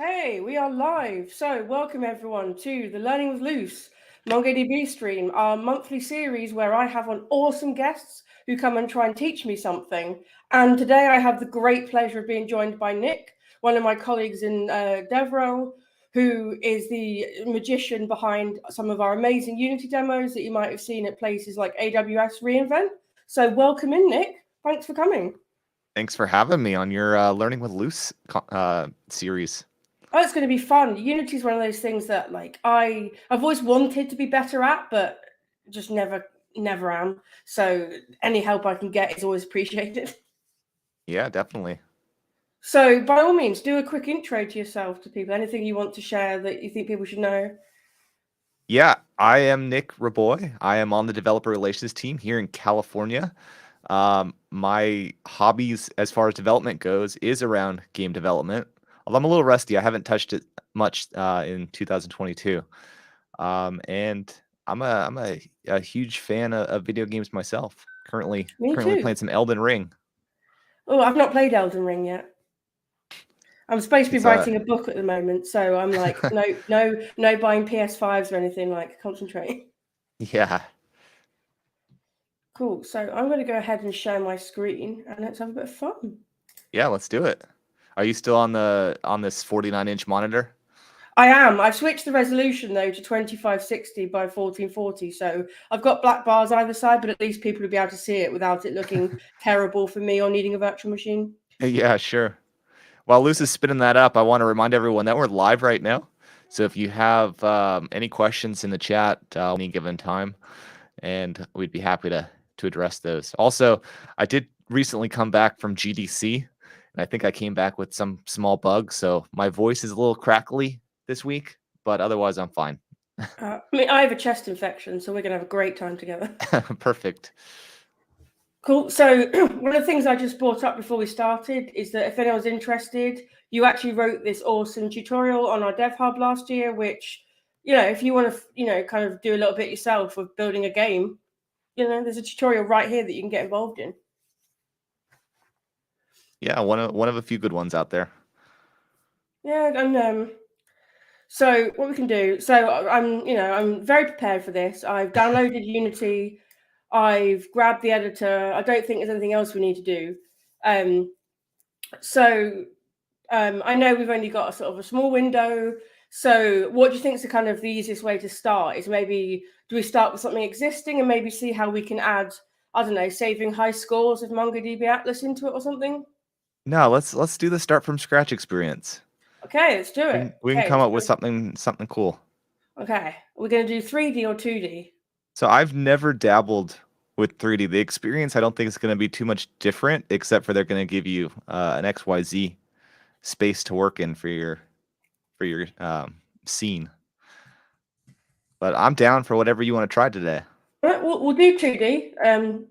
Hey, we are live. So, welcome everyone to the Learning with Luce MongoDB stream, our monthly series where I have on awesome guests who come and try and teach me something. And today I have the great pleasure of being joined by Nic, one of my colleagues in DevRel, who is the magician behind some of our amazing Unity demos that you might have seen at places like AWS reInvent. So, welcome in, Nic. Thanks for coming. Thanks for having me on your Learning with Luce series. Oh, it's going to be fun. Unity is one of those things that, like, I've always wanted to be better at, but just never am. So any help I can get is always appreciated. Yeah, definitely. So by all means, do a quick intro to yourself to people. Anything you want to share that you think people should know? Yeah, I am Nic Raboy. I am on the developer relations team here in California. My hobbies as far as development goes is around game development. Although I'm a little rusty, I haven't touched it much in 2022. And I'm a huge fan of video games myself. Currently playing some Elden Ring. Oh, I've not played Elden Ring yet. I'm supposed to be writing a book at the moment, so I'm like, no buying PS5s or anything. Like, concentrate. Yeah. Cool. So I'm going to go ahead and share my screen, and let's have a bit of fun. Yeah, let's do it. Are you still on this 49-inch monitor? I am. I've switched the resolution though to 2560 by 1440, so I've got black bars either side, but at least people will be able to see it without it looking terrible for me or needing a virtual machine. Yeah, sure. While Luce is spinning that up, I want to remind everyone that we're live right now. So if you have any questions in the chat any given time, and we'd be happy to address those. Also, I did recently come back from GDC, and I think I came back with some small bugs, so my voice is a little crackly this week, but otherwise I'm fine. I mean, I have a chest infection, so we're going to have a great time together. Perfect. Cool. So one of the things I just brought up before we started is that if anyone's interested, you actually wrote this awesome tutorial on our Dev Hub last year, which, if you want to, kind of do a little bit yourself of building a game, there's a tutorial right here that you can get involved in. Yeah, one of a few good ones out there. Yeah, and so what we can do. So I'm very prepared for this. I've downloaded Unity. I've grabbed the editor. I don't think there's anything else we need to do. I know we've only got a sort of a small window. So what do you think is the kind of the easiest way to start? Is maybe do we start with something existing and maybe see how we can add, I don't know, saving high scores of MongoDB Atlas into it or something? No, let's do the start from scratch experience. Okay, let's do it. We can come up with something cool. Okay, we're going to do 3D or 2D? So I've never dabbled with 3D. The experience I don't think is going to be too much different, except for they're going to give you an XYZ space to work in for your scene. But I'm down for whatever you want to try today. All right, we'll do 2D.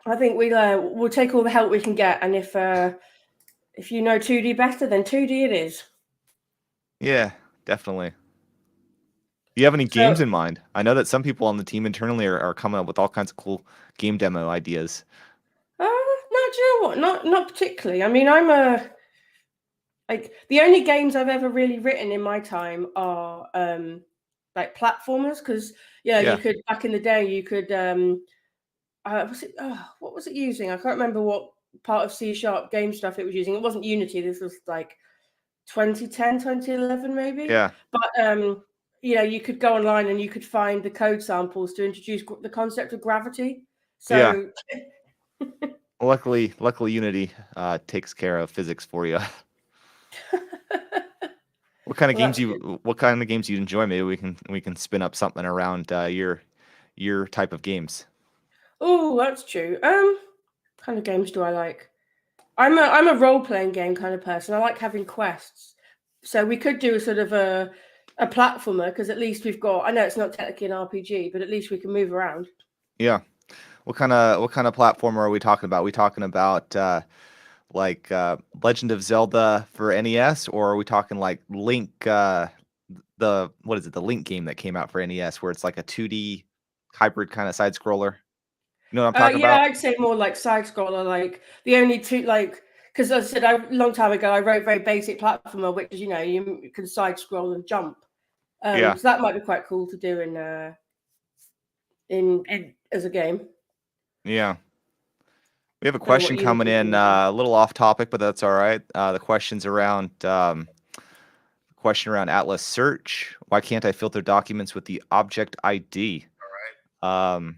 I think we'll take all the help we can get, and if you know 2D better, then 2D it is. Yeah, definitely. Do you have any games in mind? I know that some people on the team internally are coming up with all kinds of cool game demo ideas. No, do you know what? Not particularly. I mean, the only games I've ever really written in my time are like platformers, because you could back in the day you could what was it using? I can't remember what part of C# game stuff it was using. It wasn't Unity. This was like 2010, 2011 maybe. Yeah. But you could go online and you could find the code samples to introduce the concept of gravity. So yeah. Luckily Unity takes care of physics for you. What kind of games you enjoy? Maybe we can spin up something around your type of games. Oh, that's true. What kind of games do I like? I'm a role-playing game kind of person. I like having quests. So we could do a sort of a platformer, because at least we've got, I know it's not technically an RPG, but at least we can move around. Yeah. What kind of platformer are we talking about? Are we talking about like Legend of Zelda for NES, or are we talking like Link, the Link game that came out for NES, where it's like a 2D hybrid kind of side scroller? You know what I'm talking about? Yeah, I'd say more like side scroller. Like the only two, because as I said a long time ago, I wrote very basic platformer, which is, you can side scroll and jump. Yeah. So that might be quite cool to do in as a game. Yeah. We have a question coming in, a little off topic, but that's all right. The question's around question around Atlas search. Why can't I filter documents with the object ID? All right.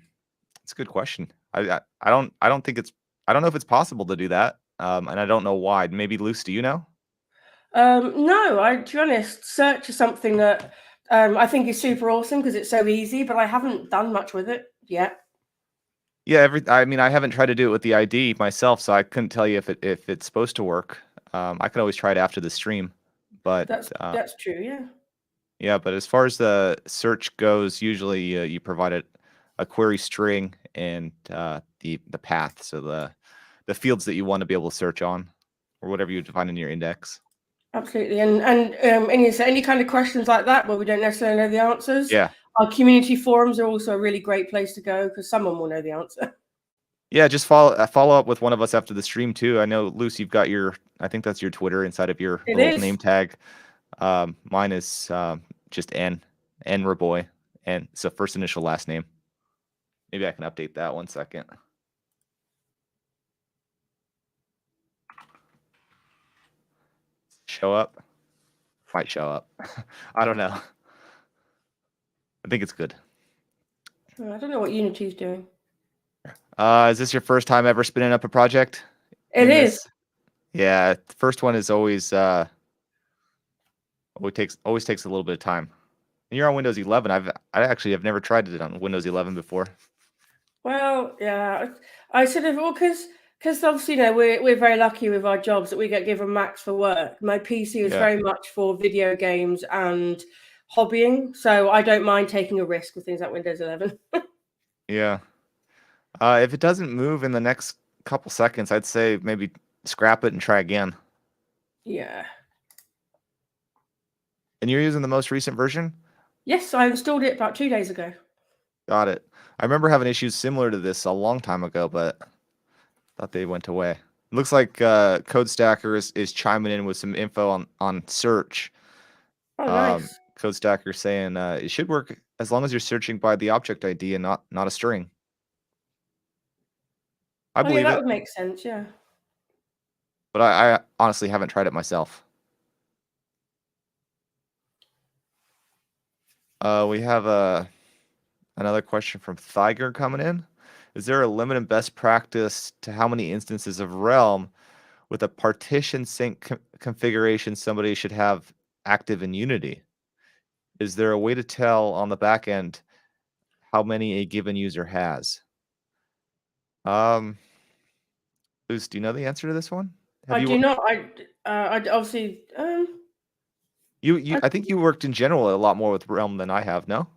It's a good question. I don't know if it's possible to do that. And I don't know why. Maybe Luce, do you know? No, to be honest, search is something that I think is super awesome because it's so easy, but I haven't done much with it yet. Yeah, I mean, I haven't tried to do it with the ID myself, so I couldn't tell you if it's supposed to work. I can always try it after the stream, but that's true. Yeah. Yeah, but as far as the search goes, usually you provide a query string and the path, so the fields that you want to be able to search on, or whatever you define in your index. Absolutely, and any kind of questions like that where we don't necessarily know the answers. Yeah. Our community forums are also a really great place to go because someone will know the answer. Yeah, just follow up with one of us after the stream too. I know, Luce, you've got I think that's your Twitter inside of your little name tag. Mine is just N Raboy, and so first initial last name. Maybe I can update that 1 second. Show up? Might show up. I don't know. I think it's good. I don't know what Unity is doing. Is this your first time ever spinning up a project? It is. Yeah, the first one is always takes a little bit of time. And you're on Windows 11. I actually have never tried it on Windows 11 before. Well, yeah, I sort of because obviously we're very lucky with our jobs that we get given Macs for work. My PC is very much for video games and hobbying, so I don't mind taking a risk with things like Windows 11. Yeah. If it doesn't move in the next couple seconds, I'd say maybe scrap it and try again. Yeah. And you're using the most recent version? Yes, I installed it about 2 days ago. Got it. I remember having issues similar to this a long time ago, but thought they went away. It looks like Code Stacker is chiming in with some info on search. Oh, nice. Code Stacker saying it should work as long as you're searching by the object ID and not a string. I believe that would make sense, yeah. But I honestly haven't tried it myself. We have another question from Thiger coming in. Is there a limit in best practice to how many instances of Realm with a partition sync configuration somebody should have active in Unity? Is there a way to tell on the back end how many a given user has? Luce, do you know the answer to this one? I do not. I obviously. I think you worked in general a lot more with Realm than I have. No.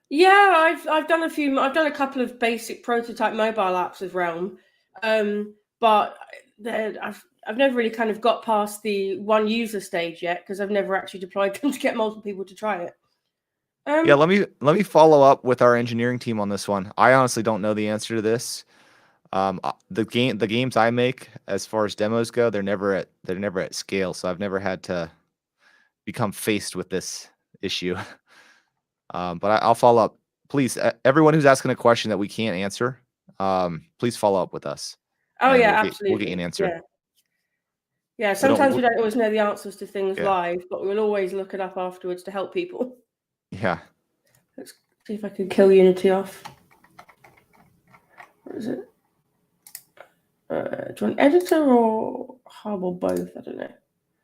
Yeah, I've done a couple of basic prototype mobile apps with Realm, but I've never really kind of got past the one user stage yet because I've never actually deployed them to get multiple people to try it. Yeah, let me follow up with our engineering team on this one. I honestly don't know the answer to this. The games I make, as far as demos go, they're never at scale, so I've never had to become faced with this issue. But I'll follow up. Please, everyone who's asking a question that we can't answer, please follow up with us. Oh yeah, absolutely. We'll get you an answer. Yeah. Sometimes we don't always know the answers to things live, but we'll always look it up afterwards to help people. Yeah. Let's see if I can kill Unity off. What is it? Do you want editor or hub or both? I don't know.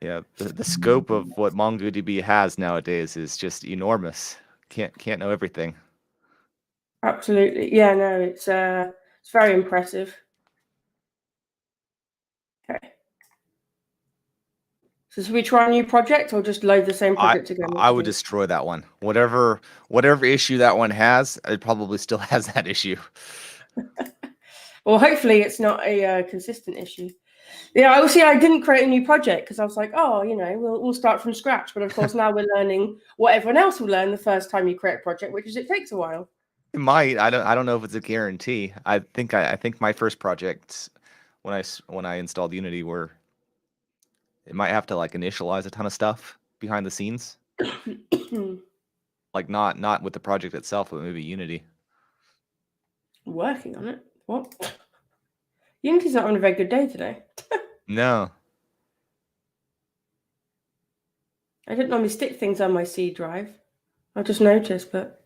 Yeah, the scope of what MongoDB has nowadays is just enormous. Can't know everything. Absolutely. Yeah, no, it's very impressive. Okay. So should we try a new project or just load the same project again? I would destroy that one. Whatever issue that one has, it probably still has that issue. Well, hopefully it's not a consistent issue. Yeah, obviously I didn't create a new project because I was like, oh, we'll start from scratch. But of course now we're learning what everyone else will learn the first time you create a project, which is it takes a while. It might. I don't know if it's a guarantee. I think my first projects when I installed Unity were it might have to like initialize a ton of stuff behind the scenes. Like not with the project itself, but maybe Unity. Working on it. What? Unity's not having a very good day today. No. I didn't normally stick things on my C drive. I just noticed, but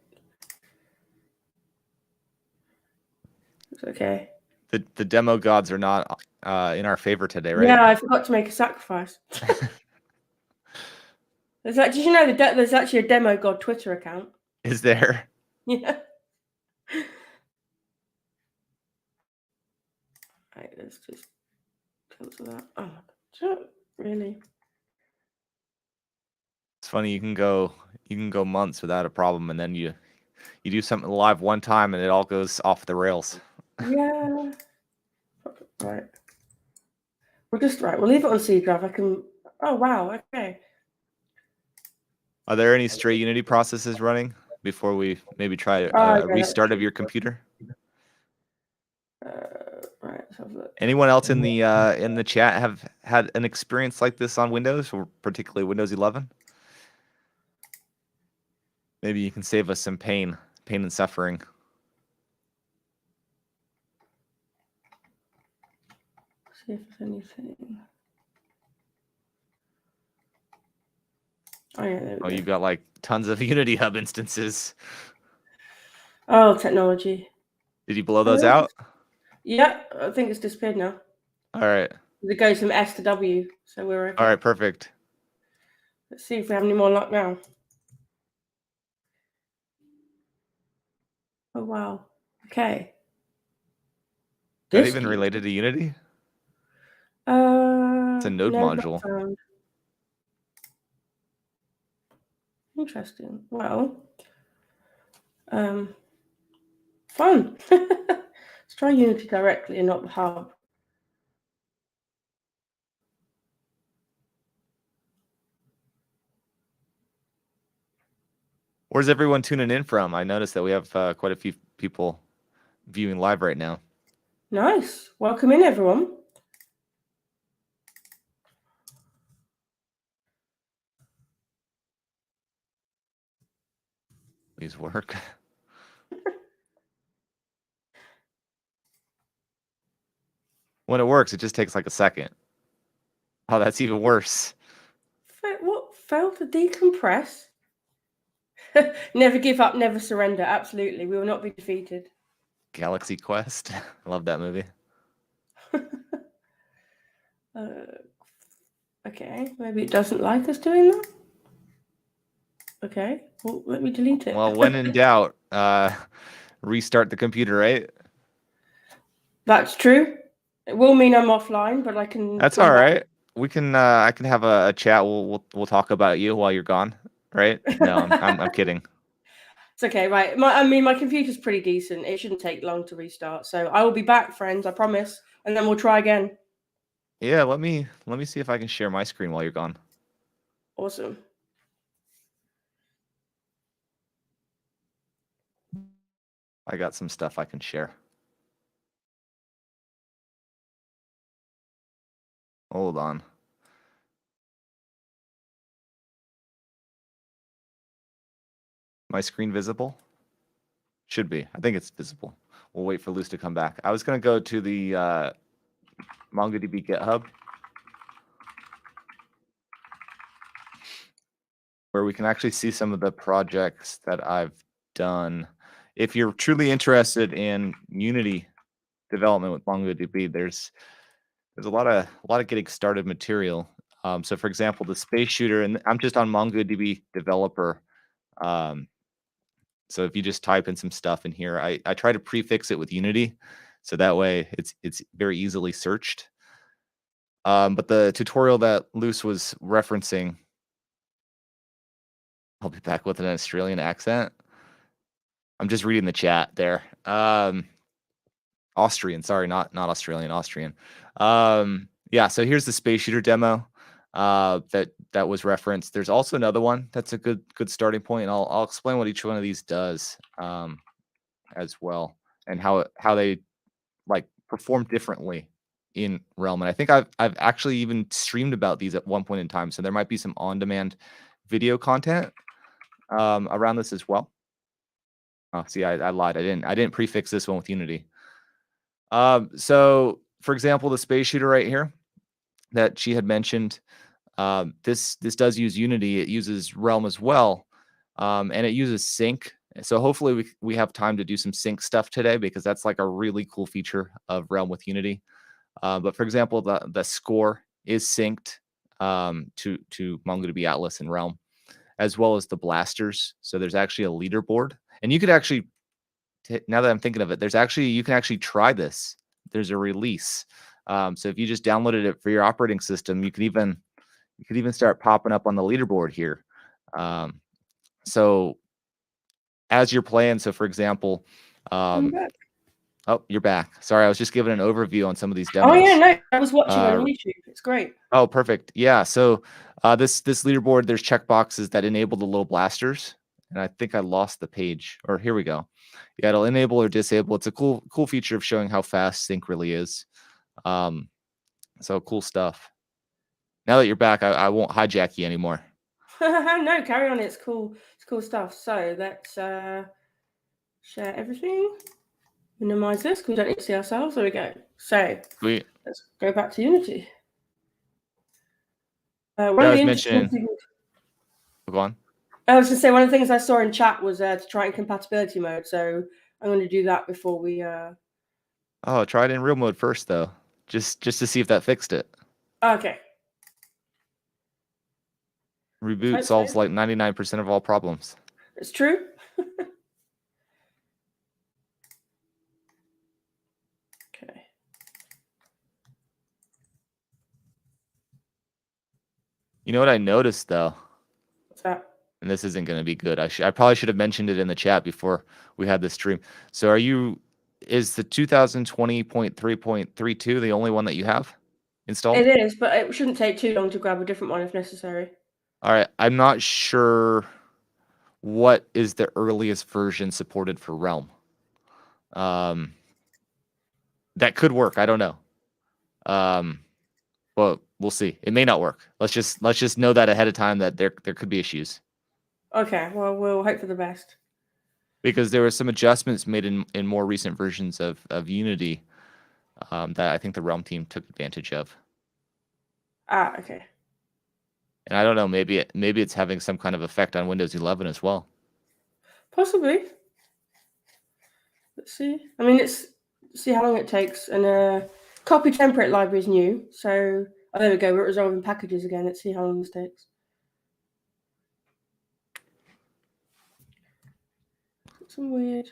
it's okay. The demo gods are not in our favor today, right? Yeah, I forgot to make a sacrifice. Did you know there's actually a demo god Twitter account? Is there? Yeah. Right, let's just cancel that. Oh, really? It's funny, you can go months without a problem, and then you do something live one time and it all goes off the rails. Yeah. Right. We'll leave it on C drive. Oh wow, okay. Are there any stray Unity processes running before we maybe try a restart of your computer? Right, let's have a look. Anyone else in the chat have had an experience like this on Windows, or particularly Windows 11? Maybe you can save us some pain and suffering. See if there's anything. Oh yeah, there we go. You've got like tons of Unity Hub instances. Oh, technology. Did you blow those out? Yeah, I think it's disappeared now. All right. It goes from S to W, so we're okay. All right, perfect. Let's see if we have any more luck now. Oh wow. Okay. Is that even related to Unity? It's a node module. Interesting. Well, fun. Let's try Unity directly and not the hub. Where's everyone tuning in from? I noticed that we have quite a few people viewing live right now. Nice. Welcome in, everyone. Please work. When it works, it just takes like a second. Oh, that's even worse. What? Failed to decompress? Never give up, never surrender. Absolutely. We will not be defeated. Galaxy Quest. I love that movie. Okay, maybe it doesn't like us doing that. Okay, well, let me delete it. Well, when in doubt, restart the computer, right? That's true. It will mean I'm offline, but I can. That's all right. We can. I can have a chat. We'll talk about you while you're gone, right? No, I'm kidding. It's okay, right? My computer's pretty decent. It shouldn't take long to restart. So I will be back, friends. I promise. And then we'll try again. Yeah, let me see if I can share my screen while you're gone. Awesome. I got some stuff I can share. Hold on. My screen visible? Should be. I think it's visible. We'll wait for Luce to come back. I was going to go to the MongoDB GitHub, where we can actually see some of the projects that I've done. If you're truly interested in Unity development with MongoDB, there's a lot of getting started material. So for example, the space shooter, and I'm just on MongoDB developer. So if you just type in some stuff in here, I try to prefix it with Unity, so that way it's very easily searched. But the tutorial that Luce was referencing, I'll be back with an Australian accent. I'm just reading the chat there. Austrian, sorry, not Australian, Austrian. Yeah, so here's the space shooter demo that was referenced. There's also another one that's a good starting point, and I'll explain what each one of these does as well, and how they like perform differently in Realm, and I think I've actually even streamed about these at one point in time. So there might be some on-demand video content around this as well. Oh, see, I lied. I didn't prefix this one with Unity. So for example, the space shooter right here that she had mentioned, this does use Unity. It uses Realm as well, and it uses sync. So hopefully we have time to do some sync stuff today, because that's like a really cool feature of Realm with Unity. But for example, the score is synced to MongoDB Atlas and Realm, as well as the blasters. So there's actually a leaderboard, and you could actually, now that I'm thinking of it, you can actually try this. There's a release. So if you just downloaded it for your operating system, you could even start popping up on the leaderboard here. So as you're playing, so for example, I'm back. oh, you're back. Sorry, I was just giving an overview on some of these demos. Oh yeah, no, I was watching on YouTube. It's great. Oh, perfect. Yeah. So this leaderboard, there's checkboxes that enable the low blasters, and I think I lost the page. Or here we go. Yeah, it'll enable or disable. It's a cool feature of showing how fast sync really is. So cool stuff. Now that you're back, I won't hijack you anymore. No, carry on. It's cool. It's cool stuff. So let's share everything. Minimize this because we don't need to see ourselves. There we go. So Sweet. Let's go back to Unity. I was mentioning. Go on. I was going to say, one of the things I saw in chat was to try in compatibility mode. So I'm going to do that before we. Oh, try it in real mode first, though, just to see if that fixed it. Okay. Reboot solves like 99% of all problems. It's true. Okay. You know what I noticed, though? What's that? And this isn't going to be good. I probably should have mentioned it in the chat before we had this stream. So is the 2020.3.32 the only one that you have installed? It is, but it shouldn't take too long to grab a different one if necessary. All right. I'm not sure what is the earliest version supported for Realm. That could work. I don't know. Well, we'll see. It may not work. Let's just know that ahead of time that there could be issues. Okay. Well, we'll hope for the best. Because there were some adjustments made in more recent versions of Unity that I think the Realm team took advantage of. Okay. And I don't know, maybe it's having some kind of effect on Windows 11 as well. Possibly. Let's see. I mean, let's see how long it takes. And copy template library is new. So, there we go. We're resolving packages again. Let's see how long this takes. Some weird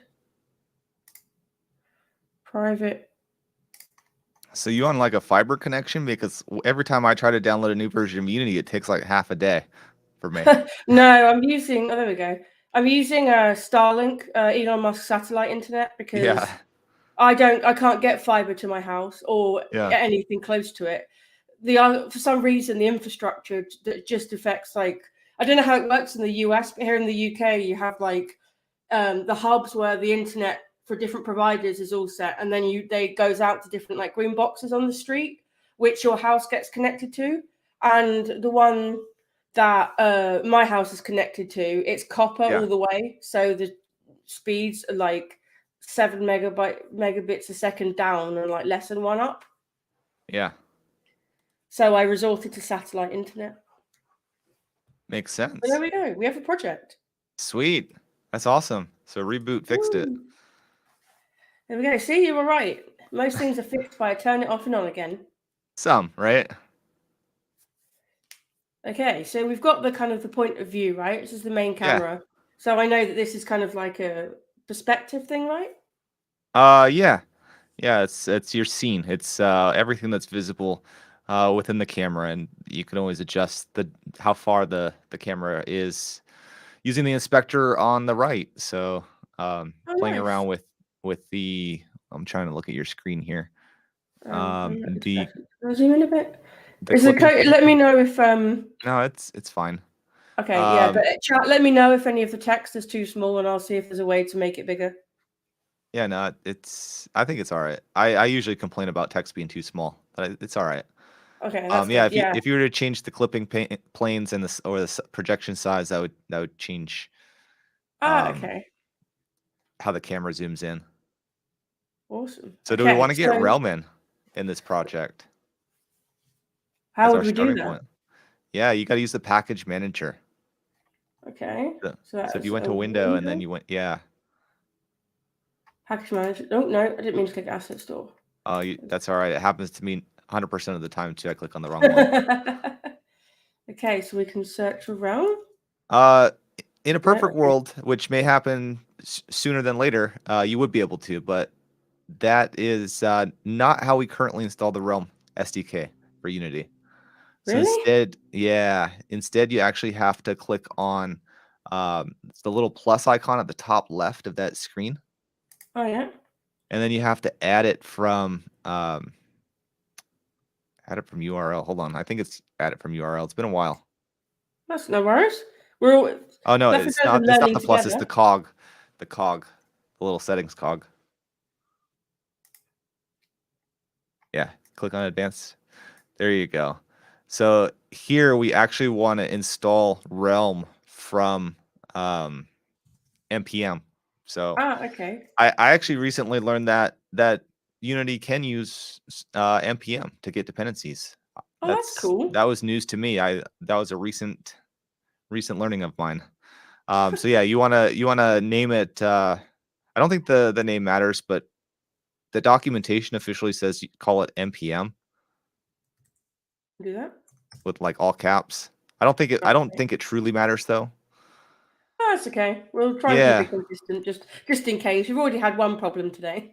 private. So you on like a fiber connection? Because every time I try to download a new version of Unity, it takes like half a day for me. No, I'm using. Oh, there we go. I'm using Starlink, Elon Musk satellite internet, because I can't get fiber to my house or anything close to it. For some reason, the infrastructure just affects, like, I don't know how it works in the US, but here in the UK, you have like the hubs where the internet for different providers is all set, and then they goes out to different like green boxes on the street, which your house gets connected to. And the one that my house is connected to, it's copper all the way, so the speeds are like 7 megabits a second down and like less than 1 up. Yeah. So I resorted to satellite internet. Makes sense. So there we go. We have a project. Sweet. That's awesome. So reboot fixed it. There we go. See, you were right. Most things are fixed by turn it off and on again. Some, right? Okay, so we've got the kind of the point of view, right? This is the main camera. Yeah. So I know that this is kind of like a perspective thing, right? Yeah. Yeah, it's your scene. It's everything that's visible within the camera, and you can always adjust how far the camera is using the inspector on the right. So playing around with the, I'm trying to look at your screen here. I'll zoom in a bit. Let me know if No, it's fine. Okay, yeah, but chat, let me know if any of the text is too small, and I'll see if there's a way to make it bigger. Yeah, no, I think it's all right. I usually complain about text being too small, but it's all right. Okay, that's Yeah, good. if you were to change the clipping planes and the projection size, that would change Okay. how the camera zooms in. Awesome. So do we Okay, want to get Realm in this project how as would our we do starting that? point? Yeah, you got to use the package manager. Okay. So if you went to window and then you went, yeah. Package manager. Oh, no, I didn't mean to click asset store. Oh, that's all right. It happens to me 100% of the time too. I click on the wrong one. Okay, so we can search for Realm. In a perfect world, which may happen sooner than later, you would be able to, but that is not how we currently install the Realm SDK for Unity. So Really? instead you actually have to click on the little plus icon at the top left of that screen. Oh, yeah. And then you have to add it from URL. Hold on. I think it's add it from URL. It's been a while. That's no worries. We're all. Oh no, Nothing it's better not. than It's not learning the plus. together. It's the cog, the little settings cog. Yeah, click on advanced. There you go. So here we actually want to install Realm from npm. So Okay. I actually recently learned that Unity can use npm to get dependencies. Oh, that's cool. That was news to me. That was a recent learning of mine. So yeah, you wanna name it. I don't think the name matters, but the documentation officially says you call it npm Do that. with like all caps. I don't think it truly matters though. Oh, that's okay. We'll try and keep it consistent, just in case. We've already had one problem today.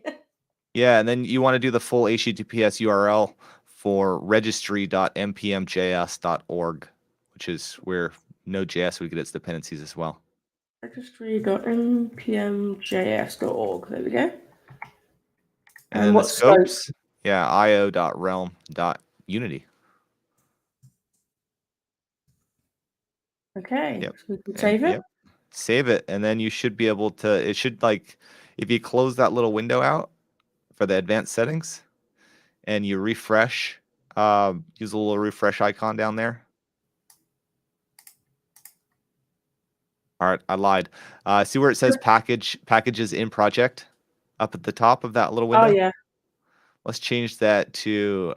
Yeah, and then you want to do the full HTTPS URL for registry.npmjs.org, which is where Node.js would get its dependencies as well. Registry.npmjs.org. There we go. And then the scopes, yeah, io.realm.unity. Okay. Yep. So we can save it. Yep. Save it, and then you should be able to. It should if you close that little window out for the advanced settings, and you refresh, use a little refresh icon down there. All right, I lied. See where it says packages in project up at the top of that little window? Oh, yeah. Let's change that to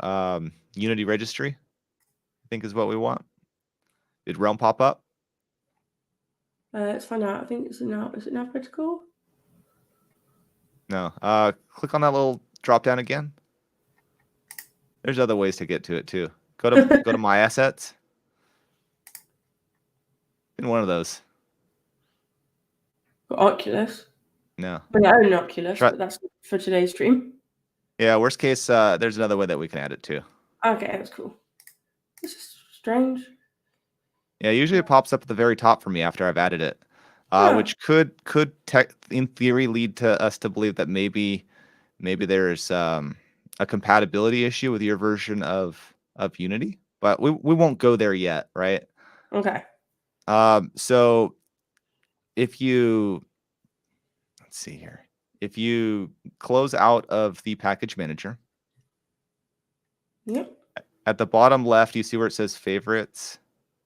Unity registry, I think is what we want. Did Realm pop up? Let's find out. I think it's now. Is it now critical? No. Click on that little drop down again. There's other ways to get to it too. Go to My Assets. In one of those. Oculus. No. I own an Oculus, but that's for today's stream. Yeah, worst case, there's another way that we can add it too. Okay, that's cool. This is strange. Yeah, usually it pops up at the very top for me after I've added it, which could in theory lead to us to believe that maybe there's a compatibility issue with your version of Unity, but we won't go there yet, right? Okay. So if you let's see here, if you close out of the package manager, yep. At the bottom left, you see where it says favorites.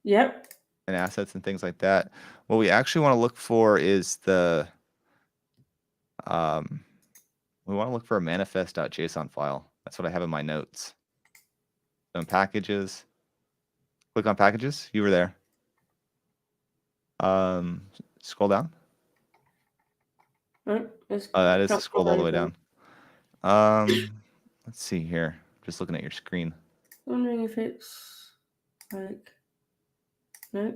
Yep. And assets and things like that. What we actually want to look for is we want to look for a manifest.json file. That's what I have in my notes. So in packages, click on packages. You were there. Scroll down. That is scrolled all the way down. Let's see here. Just looking at your screen. Wondering if it's like no.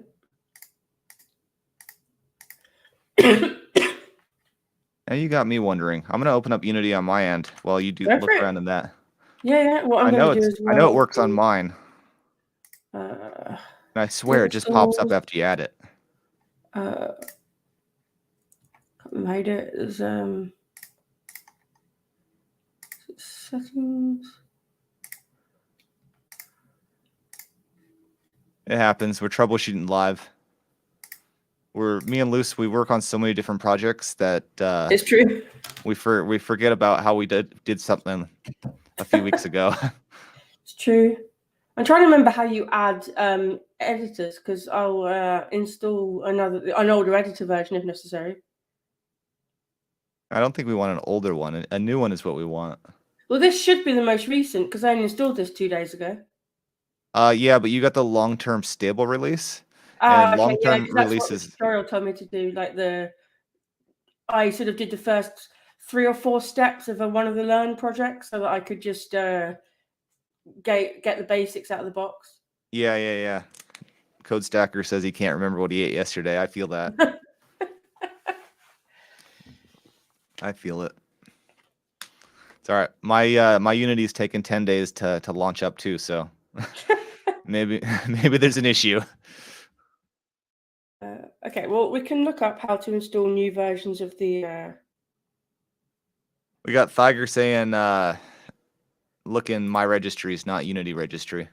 Now you got me wondering. I'm gonna open up Unity on my end while you look around in that. Yeah. What I'm going to do is I know it works on mine. And I swear it just pops up after you add it. Made it as settings. It happens. We're troubleshooting live. Me and Luce, we work on so many different projects that it's true. We forget about how we did something a few weeks ago. It's true. I'm trying to remember how you add editors, because I'll install an older editor version if necessary. I don't think we want an older one. A new one is what we want. Well, this should be the most recent because I only installed this 2 days ago. Yeah, but you got the long-term stable release. Ah, And okay, yeah, long-term because that's what the releases. tutorial told me to do. Like I sort of did the first 3 or 4 steps of one of the Learn projects so that I could just get the basics out of the box. Yeah. Code Stacker says he can't remember what he ate yesterday. I feel that. I feel it. It's all right. My Unity's taken 10 days to launch up too, so maybe there's an issue. Okay, well, we can look up how to install new versions of the. We got Thiger saying, look in my registries, not Unity registry.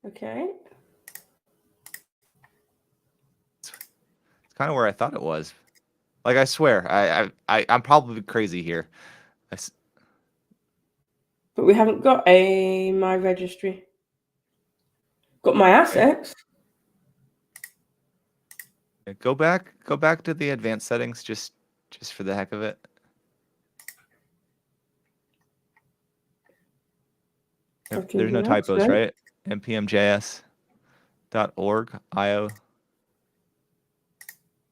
Okay. It's kind of where I thought it was. Like, I swear, I'm probably crazy here. But we haven't got my registry. Got my assets. Okay. Go back to the advanced settings just for the heck of it. There's no typos, right? npmjs.org io.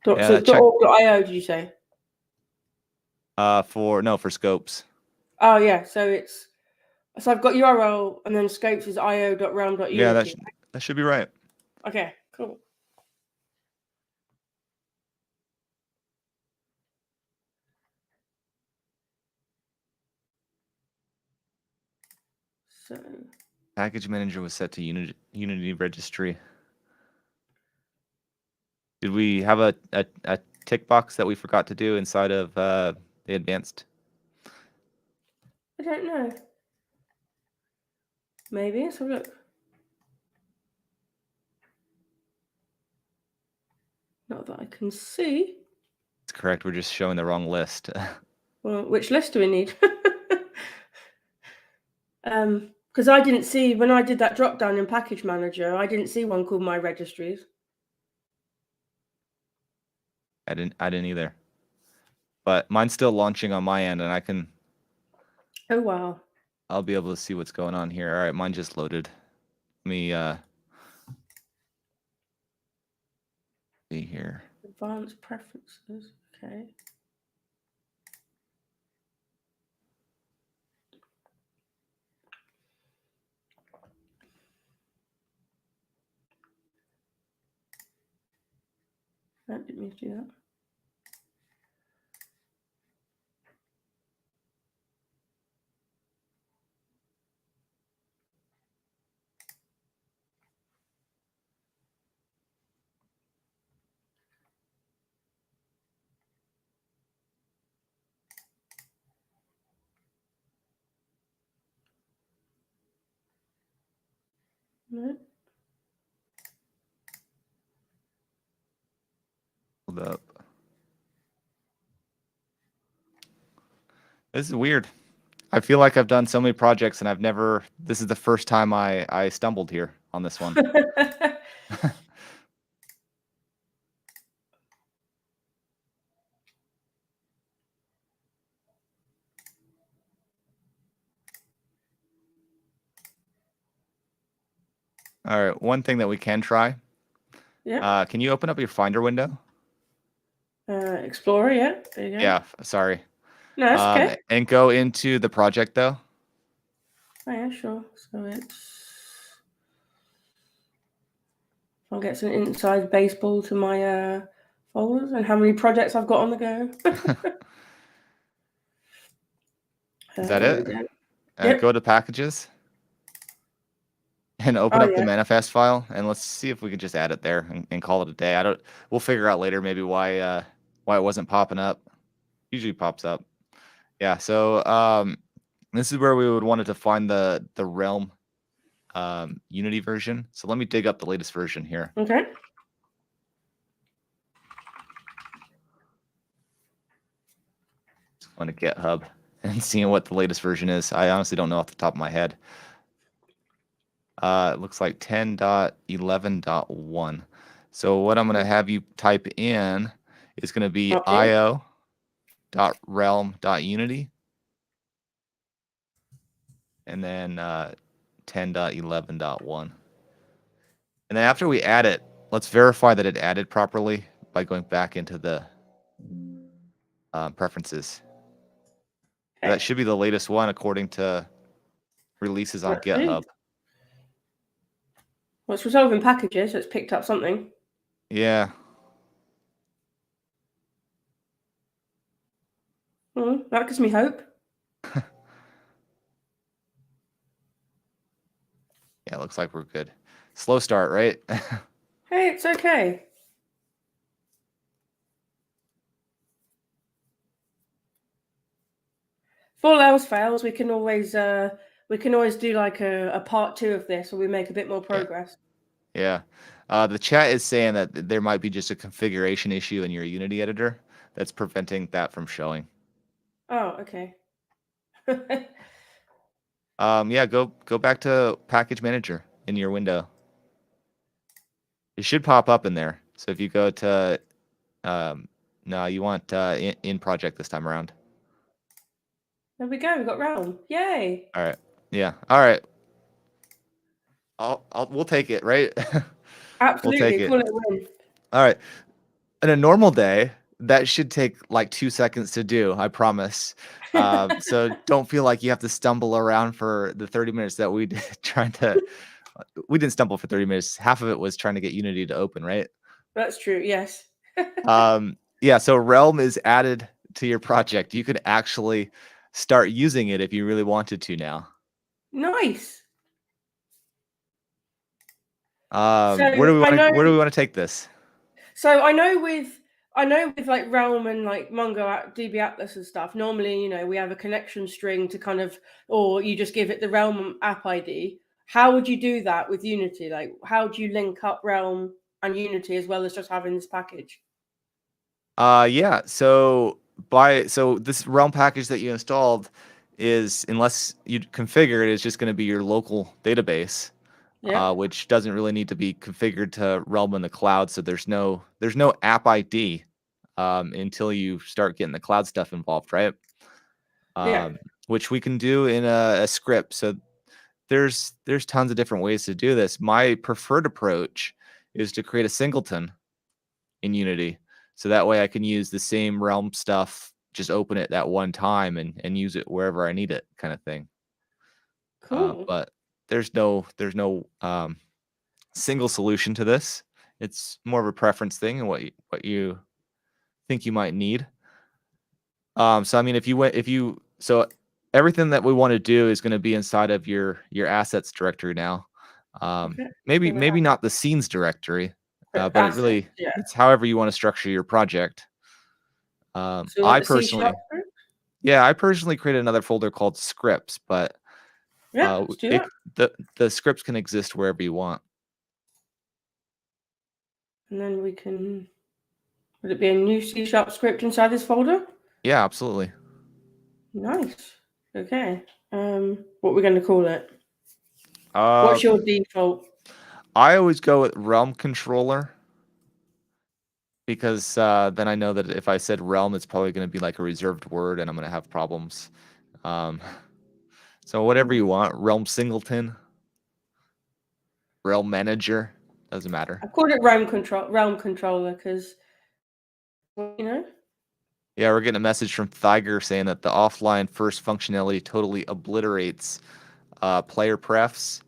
.org.io, did you say? For scopes. Oh yeah, so I've got URL and then scopes is io.realm.unity. Yeah, that should be right. Okay, cool. So package manager was set to Unity registry. Did we have a tick box that we forgot to do inside of the advanced? I don't know. Maybe. Let's have a look. Not that I can see. That's correct. We're just showing the wrong list. Well, which list do we need? Because I didn't see, when I did that drop down in package manager, I didn't see one called my registries. I didn't either. But mine's still launching on my end, and I can. Oh wow. I'll be able to see what's going on here. All right, mine just loaded. Let me see here. Advanced preferences. Okay. I didn't mean to do that. No. Hold up. This is weird. I feel like I've done so many projects and I've never. This is the first time I stumbled here on this one. All right, one thing that we can try. Yeah. Can you open up your Finder window? Explorer, yeah. There you go. Yeah, sorry. No, that's okay. And go into the project though. Oh yeah, sure. So I'll get some inside baseball to my folders and how many projects I've got on the go. Is that it? Yep. Go to packages and open up the manifest file, and let's see if we can just add it there and call it a day. We'll figure out later maybe why it wasn't popping up. Usually pops up. Yeah. So this is where we would want it to find the Realm Unity version. So let me dig up the latest version here. Okay. On a GitHub, and seeing what the latest version is. I honestly don't know off the top of my head. It looks like 10.11.1. So what I'm going to have you type in is going to be Okay. io.realm.unity and then 10.11.1. And then after we add it, let's verify that it added properly by going back into the preferences. Okay. That should be the latest one according to releases on Let's see. GitHub. Well, it's resolving packages, so it's picked up something. Yeah. That gives me hope. Yeah, looks like we're good. Slow start, right? Hey, it's okay. If all else fails, we can always do like a part 2 of this, where we make a bit more progress. Yeah. The chat is saying that there might be just a configuration issue in your Unity editor that's preventing that from showing. Oh, okay. Yeah, go back to Package Manager in your window. It should pop up in there. So if you go to, no, you want in project this time around. There we go. We got Realm. Yay! All right. Yeah. All right. We'll take it, right? Absolutely. We'll take it. Call it a win. All right. In a normal day, that should take like 2 seconds to do, I promise. So don't feel like you have to stumble around for the 30 minutes that we did we didn't stumble for 30 minutes. Half of it was trying to get Unity to open, right? That's true. Yes. Yeah, so Realm is added to your project. You could actually start using it if you really wanted to now. Nice. Where do we want to take this? So I know with like Realm and like MongoDB Atlas and stuff, normally, we have a connection string to kind of, or you just give it the Realm app ID. How would you do that with Unity? Like, how do you link up Realm and Unity as well as just having this package? Yeah, so this Realm package that you installed is, unless you configure it, is just going to be your local database. Yeah. Which doesn't really need to be configured to Realm in the cloud. So there's no app ID until you start getting the cloud stuff involved, right? Yeah. Which we can do in a script. So there's tons of different ways to do this. My preferred approach is to create a singleton in Unity. So that way I can use the same Realm stuff, just open it that one time and use it wherever I need it, kind of thing. Cool. But there's no single solution to this. It's more of a preference thing and what you think you might need. So I mean, so everything that we want to do is going to be inside of your assets directory now. Okay. Maybe not the scenes directory, but Assets, it's however you want to structure your project. So I like the C# personally, group? I personally created another folder called scripts, but Yeah, let's do that. the scripts can exist wherever you want. And then we can, would it be a new C# script inside this folder? Yeah, absolutely. Nice. Okay. What we're going to call it? Uh, What's your default? I always go with Realm controller because then I know that if I said Realm, it's probably going to be like a reserved word and I'm going to have problems. So whatever you want, Realm Singleton, Realm Manager, doesn't matter. I called it Realm controller because, Yeah, we're getting a message from Thiger saying that the offline first functionality totally obliterates player prefs,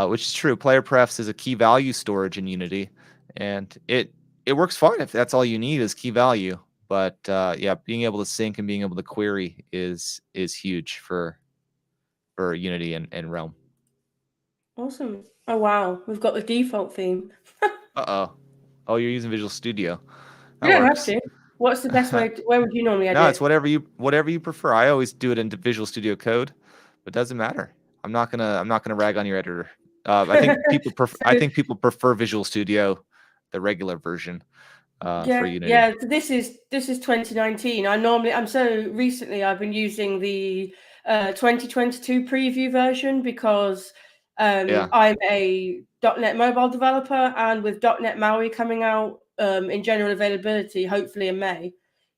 which is true. Player prefs is a key value storage in Unity, and it works fine if that's all you need is key value. But yeah, being able to sync and being able to query is huge for Unity and Realm. Awesome. Oh, wow. We've got the default theme. Oh, you're using Visual Studio. You don't have to. What's the best way? Where would you normally edit? No, it's whatever you prefer. I always do it into Visual Studio Code, but it doesn't matter. I'm not gonna rag on your editor. I think people prefer Visual Studio, the regular version. for Unity? Yeah. So this is 2019. Recently I've been using the 2022 preview version because Yeah. I'm a .NET mobile developer, and with .NET MAUI coming out in general availability, hopefully in May,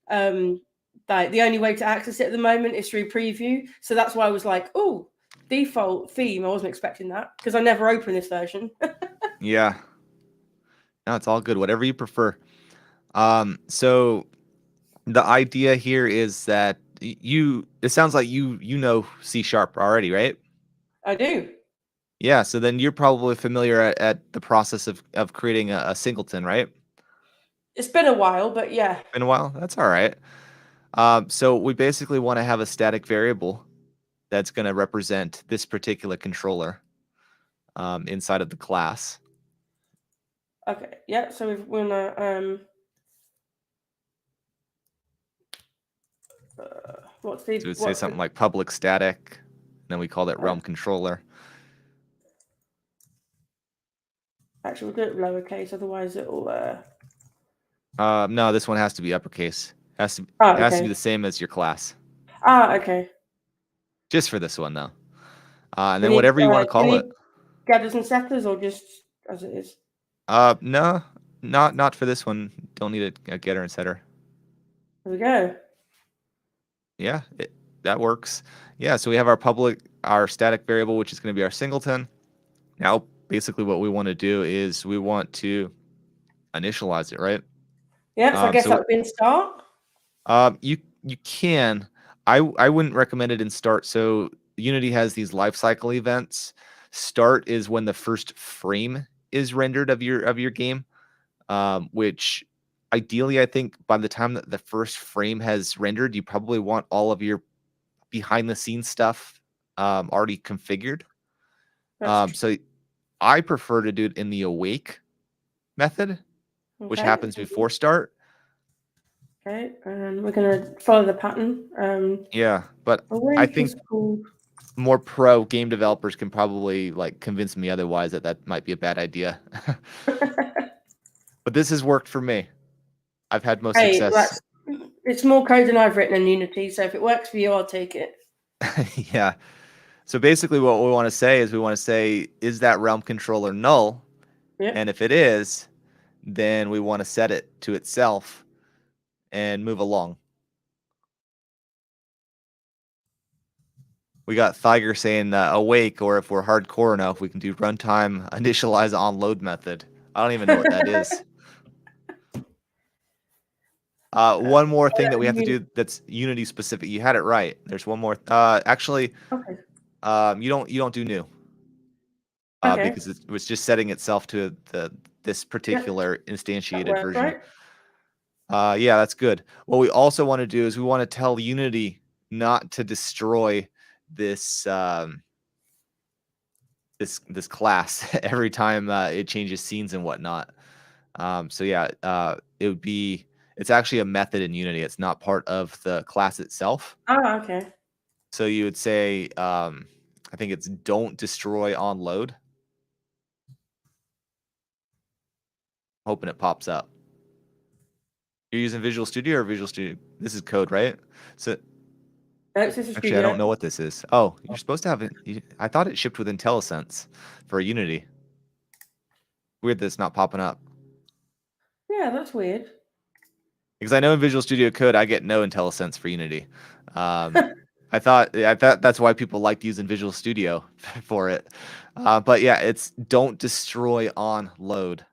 like the only way to access it at the moment is through preview. So that's why I was like, oh, default theme. I wasn't expecting that because I never open this version. Yeah. No, it's all good. Whatever you prefer. So the idea here is that it sounds like you know C# already, right? I do. Yeah, so then you're probably familiar at the process of creating a singleton, right? It's been a while, but yeah. Been a while? That's all right. So we basically want to have a static variable that's going to represent this particular controller inside of the class. Okay. Yeah. So we're gonna what's So we'd say something like public static, and then we call that realm controller. Actually, we'll do it lowercase, otherwise it'll. No, this one has to be uppercase. Has to be the same as your class. Okay. Just for this one, though. And then Need, whatever you want to call it. Getters and setters, or just as it is? No, not for this one. Don't need a getter and setter. There we go. Yeah, that works. Yeah, so we have our static variable, which is going to be our singleton. Now, basically what we want to do is we want to initialize it, right? Yeah, so I guess that would be in start. You can. I wouldn't recommend it in start. So Unity has these lifecycle events. Start is when the first frame is rendered of your game, which ideally I think by the time that the first frame has rendered, you probably want all of your behind the scenes stuff already configured. So I prefer to do it in the awake method, which happens before start. Okay, and we're going to follow the pattern. Yeah, but I think more pro game developers can probably like convince me otherwise that might be a bad idea. But this has worked for me. I've had most success. It's more code than I've written in Unity, so if it works for you, I'll take it. Yeah. So basically what we want to say is that realm controller null? Yep. And if it is, then we want to set it to itself and move along. We got Thiger saying awake, or if we're hardcore enough, we can do runtime initialize on load method. I don't even know what that is. One more thing that we have to do that's Unity specific. You had it right. There's one more. Actually, you don't do new. Because it was just setting itself to this particular instantiated version. Right? Yeah, that's good. What we also want to do is we want to tell Unity not to destroy this this class every time it changes scenes and whatnot. So yeah, it's actually a method in Unity. It's not part of the class itself. Okay. So you would say, I think it's don't destroy on load. Hoping it pops up. You're using Visual Studio or Visual Studio? This is code, right? So actually, I don't know what this is. Oh, you're supposed to have it. I thought it shipped with IntelliSense for Unity. Weird that it's not popping up. Yeah, that's weird. Because I know in Visual Studio Code, I get no IntelliSense for Unity. I thought that's why people liked using Visual Studio for it. But yeah, it's don't destroy on load.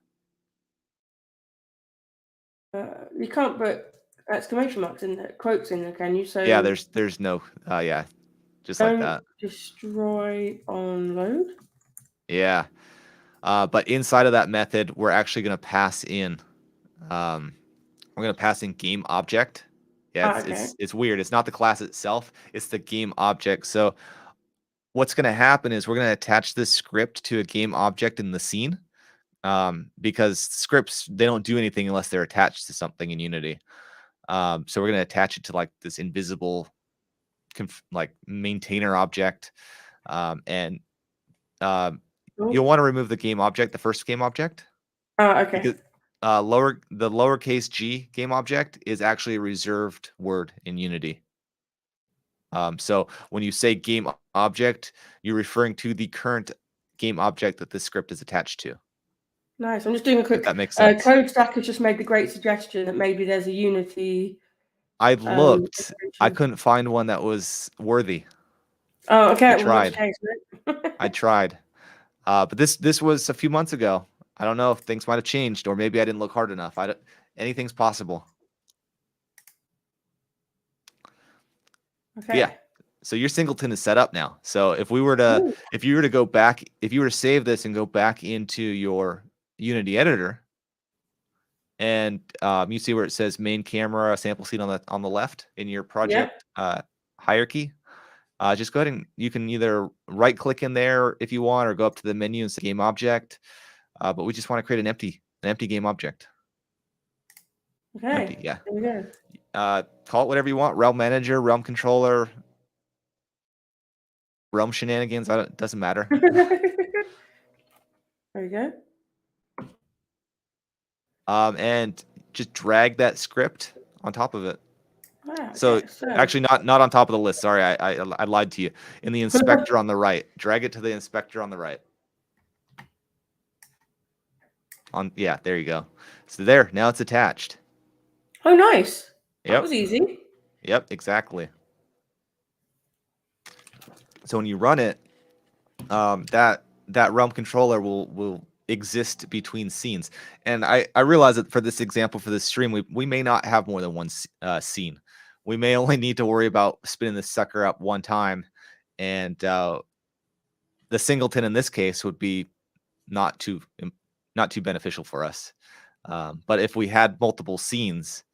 You can't put exclamation marks in there, quotes in there, can you? So yeah, there's no yeah, just like that. Destroy on load. Yeah, but inside of that method, we're actually going to pass in. We're going to pass in game object. Yeah, it's weird. It's not the class itself. It's the game object. So what's going to happen is we're going to attach this script to a game object in the scene. Because scripts, they don't do anything unless they're attached to something in Unity. So we're going to attach it to like this invisible like maintainer object. And you'll want to remove the game object, the first game object. Okay. the lowercase g game object is actually a reserved word in Unity. So when you say game object, you're referring to the current game object that this script is attached to. Nice. I'm just doing a quick. That makes sense. Code Stack has just made the great suggestion that maybe there's a Unity. I looked. I iteration. couldn't find one that was worthy. Oh, okay. I Well, in which tried. case, I tried. But this was a few months ago. I don't know if things might have changed, or maybe I didn't look hard enough. Anything's possible. Okay. But yeah. So your singleton is set up now. So if you were to go back, if you were to save this and go back into your Unity editor, and you see where it says main camera sample scene on the left in your project hierarchy, just go ahead and you can either right click in there if you want, or go up to the menu and say game object. But we just want to create an empty game object. Okay. Empty, yeah. There we go. Call it whatever you want: realm manager, realm controller, realm shenanigans. It doesn't matter. There you go. And just drag that script on top of it. Okay, So actually not on top of the list. Sorry, I lied to you. In the inspector on the right. Drag it to the inspector on the right. Yeah, there you go. So there, now it's attached. Oh, nice. Yep. That was easy. Yep, exactly. So when you run it, that realm controller will exist between scenes. And I realize that for this example, for this stream, we may not have more than one scene. We may only need to worry about spinning this sucker up one time, and the singleton in this case would be not too beneficial for us. But if we had multiple scenes,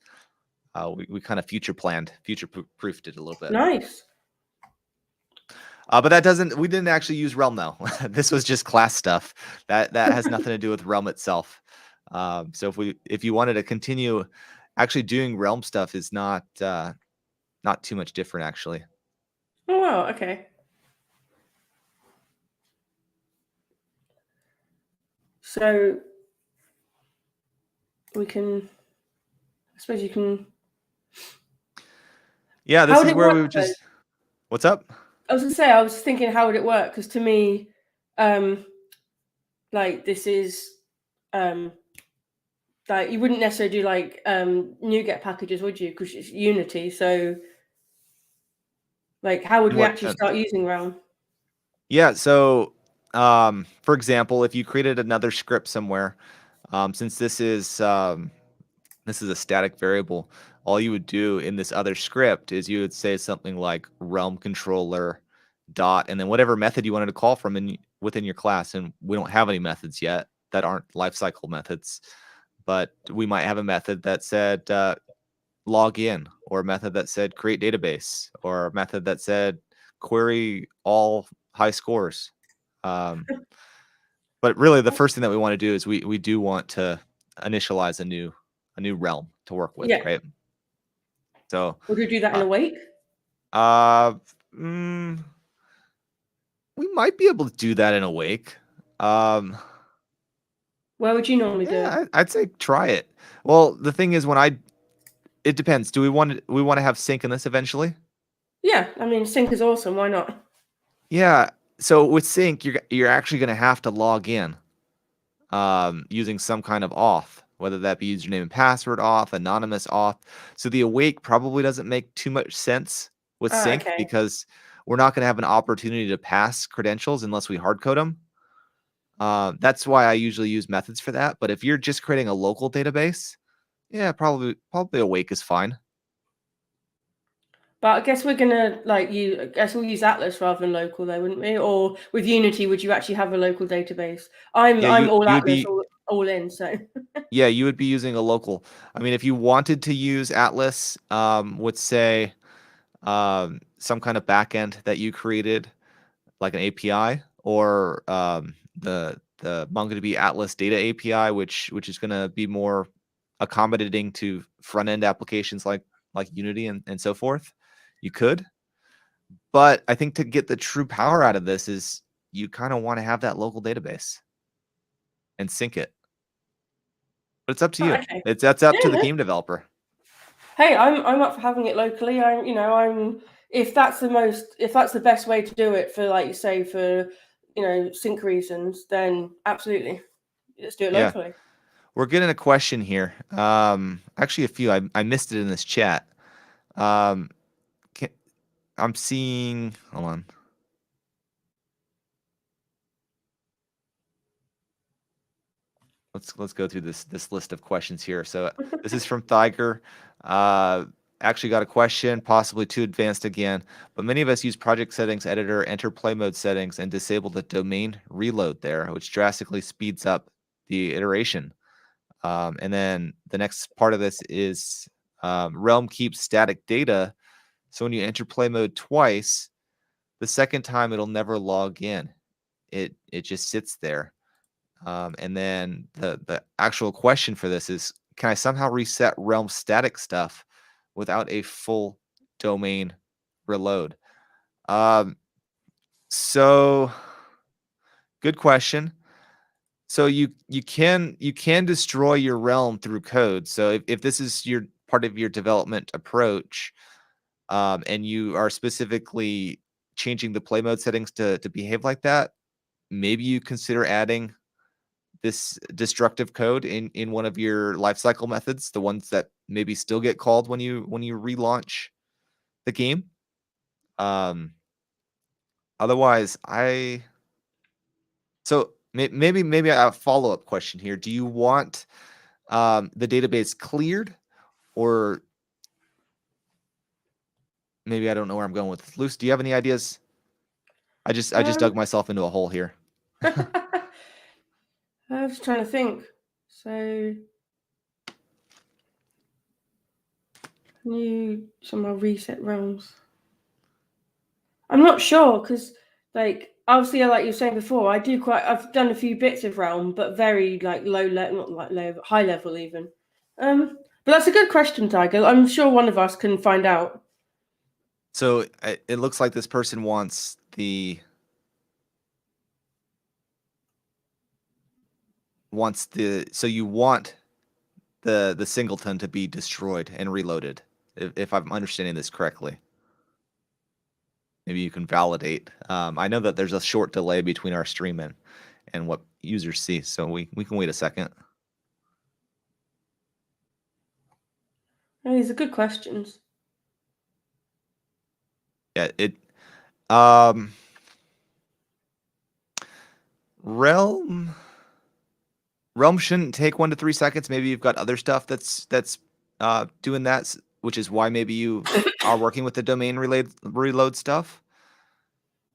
we kind of future-proofed it a little bit. Nice. But we didn't actually use realm though. This was just class stuff. That has nothing to do with realm itself. So if you wanted to continue actually doing realm stuff, is not too much different actually. Oh wow, okay. So I suppose you can. Yeah, this is where we would just. What's up? I was gonna say, I was thinking, how would it work? Because to me, like this is, like you wouldn't necessarily do like NuGet packages, would you? Because it's Unity. So, like, how would we actually start using realm? Yeah. So, for example, if you created another script somewhere, since this is a static variable, all you would do in this other script is you would say something like realm controller dot, and then whatever method you wanted to call from within your class. And we don't have any methods yet that aren't lifecycle methods, but we might have a method that said log in, or a method that said create database, or a method that said query all high scores. But really, the first thing that we want to do is we do want to initialize a new realm to work with, right? So would you do that in Awake? We might be able to do that in Awake. Where would you normally do it? I'd say try it. Well, the thing is, it depends. Do we want to have sync in this eventually? Yeah, I mean, sync is awesome. Why not? Yeah. So with sync, you're actually going to have to log in using some kind of auth, whether that be username and password auth, anonymous auth. So the Awake probably doesn't make too much sense with sync, because we're not going to have an opportunity to pass credentials unless we hard code them. That's why I usually use methods for that. But if you're just creating a local database, yeah, probably Awake is fine. But I guess we're gonna I guess we'll use Atlas rather than local, though, wouldn't we? Or with Unity, would you actually have a local database? I'm all Atlas, all in. So yeah, you would be using a local. I mean, if you wanted to use Atlas, would say some kind of backend that you created, like an API, or the MongoDB Atlas data API, which is going to be more accommodating to front end applications like Unity and so forth. You could, but I think to get the true power out of this is you kind of want to have that local database and sync it. But it's up to Oh, you. okay. That's up to Yeah, the yeah. game developer. Hey, I'm up for having it locally. I'm if that's the best way to do it for, like you say, for sync reasons, then absolutely, let's do it Yeah. locally. We're getting a question here. Actually, a few. I missed it in this chat. I'm seeing. Hold on. Let's go through this list of questions here. So this is from Thiger. Actually got a question, possibly too advanced again, but many of us use project settings editor, enter play mode settings, and disable the domain reload there, which drastically speeds up the iteration. And then the next part of this is Realm keeps static data. So when you enter play mode twice, the second time it'll never log in. It just sits there. And then the actual question for this is, can I somehow reset Realm static stuff without a full domain reload? So good question. So you can destroy your realm through code. So if this is your part of your development approach, and you are specifically changing the play mode settings to behave like that, maybe you consider adding this destructive code in one of your lifecycle methods, the ones that maybe still get called when you relaunch the game. Otherwise, maybe a follow-up question here. Do you want the database cleared, or maybe I don't know where I'm going with this. Luce, do you have any ideas? I just dug myself into a hole here. I was trying to think. So, can you somehow reset realms? I'm not sure because, like, obviously, like you were saying before, I've done a few bits of realm, but very like low level, not like low, high level even. But that's a good question, Tiger. I'm sure one of us can find out. So it looks like this person wants so you want the singleton to be destroyed and reloaded, if I'm understanding this correctly. Maybe you can validate. I know that there's a short delay between our stream and what users see, so we can wait a second. Oh, these are good questions. Yeah, Realm shouldn't take 1 to 3 seconds. Maybe you've got other stuff that's doing that, which is why maybe you are working with the domain reload stuff.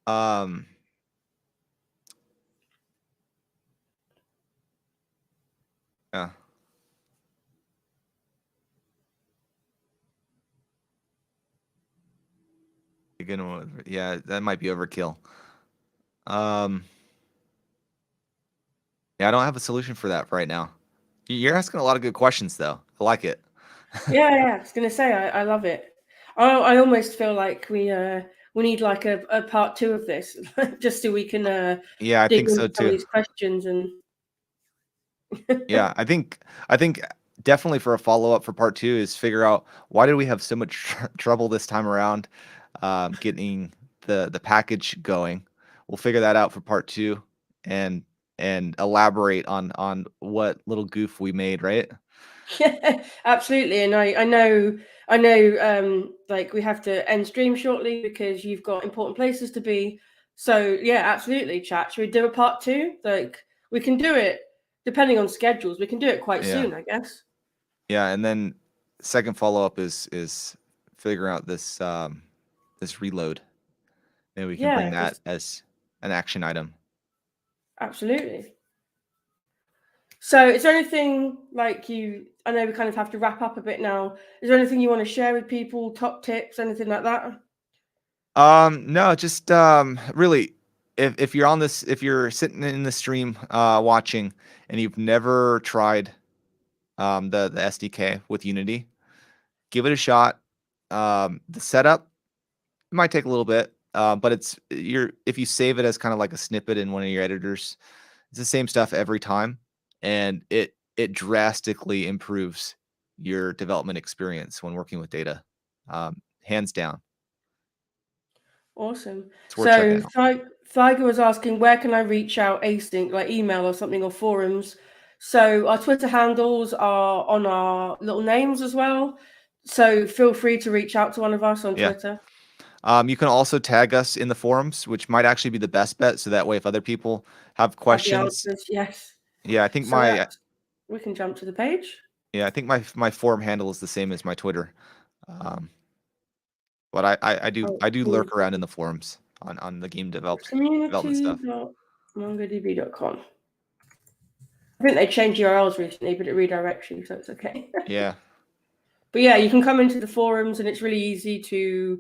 Yeah. Yeah, that might be overkill. Yeah, I don't have a solution for that right now. You're asking a lot of good questions, though. I like it. Yeah. I was gonna say I love it. I almost feel like we need like a part 2 of this, just so we can Yeah, I dig think so into some of too. these questions and. Yeah, I think definitely for a follow-up for part 2 is figure out why did we have so much trouble this time around getting the package going. We'll figure that out for part 2 and elaborate on what little goof we made, right? Yeah, absolutely. And I know, like we have to end stream shortly because you've got important places to be. So yeah, absolutely, chat. Should we do a part 2? Like we can do it depending on schedules. We can do it quite soon, I guess. Yeah, and then second follow-up is figuring out this this reload. Maybe we can bring that as an action item. Absolutely. So is there anything I know we kind of have to wrap up a bit now. Is there anything you want to share with people, top tips, anything like that? No, just really, if you're if you're sitting in the stream watching and you've never tried the SDK with Unity, give it a shot. The setup might take a little bit, but if you save it as kind of like a snippet in one of your editors, it's the same stuff every time, and it drastically improves your development experience when working with data, hands down. Awesome. It's worth checking So out. Thaiger was asking, where can I reach out async, like email or something, or forums? So our Twitter handles are on our little names as well. So feel free to reach out to one of us on Yeah. Twitter. You can also tag us in the forums, which might actually be the best bet. So that way, if other people have questions, Have the answers, yes. yeah, I think So we can jump to the page. I think my forum handle is the same as my Twitter. But I do lurk around in the forums on the game development stuff. Community.mongodb.com. I think they changed URLs recently, but it redirects you, so it's okay. Yeah. But yeah, you can come into the forums, and it's really easy to,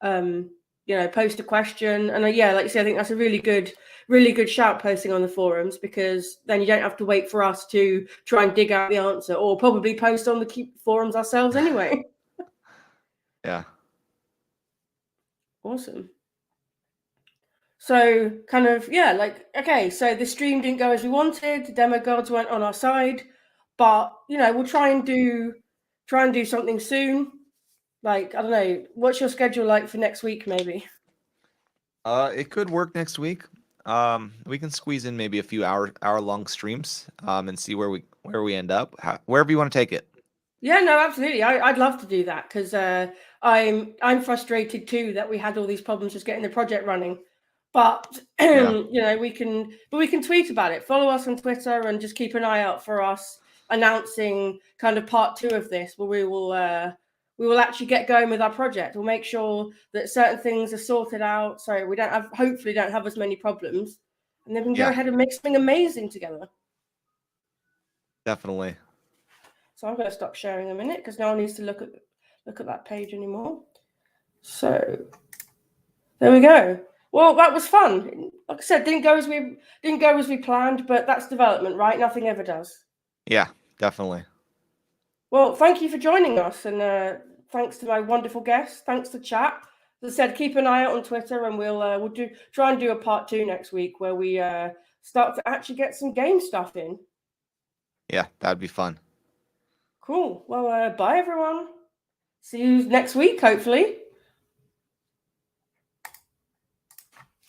post a question. And yeah, like you say, I think that's a really good shout, posting on the forums, because then you don't have to wait for us to try and dig out the answer, or probably post on the forums ourselves anyway. Yeah. Awesome. So kind of, yeah, like, okay, so the stream didn't go as we wanted. The demo gods weren't on our side, but we'll try and do something soon. Like, I don't know, what's your schedule like for next week, maybe? It could work next week. We can squeeze in maybe a few hour long streams, and see where we end up. Wherever you want to take it. Yeah, no, absolutely. I'd love to do that, because I'm frustrated too that we had all these problems just getting the project running. But Yeah. we can tweet about it. Follow us on Twitter and just keep an eye out for us announcing kind of part 2 of this, where we will actually get going with our project. We'll make sure that certain things are sorted out, so we hopefully don't have as many problems, and then we can go ahead and make something amazing together. Definitely. So I'm going to stop sharing a minute, because no one needs to look at that page anymore. So there we go. Well, that was fun. Like I said, didn't go as we planned, but that's development, right? Nothing ever does. Yeah, definitely. Well, thank you for joining us, and thanks to my wonderful guests. Thanks to chat. As I said, keep an eye out on Twitter, and we'll try and do a part 2 next week, where we start to actually get some game stuff in. Yeah, that'd be fun. Cool. Well, bye everyone. See you next week, hopefully.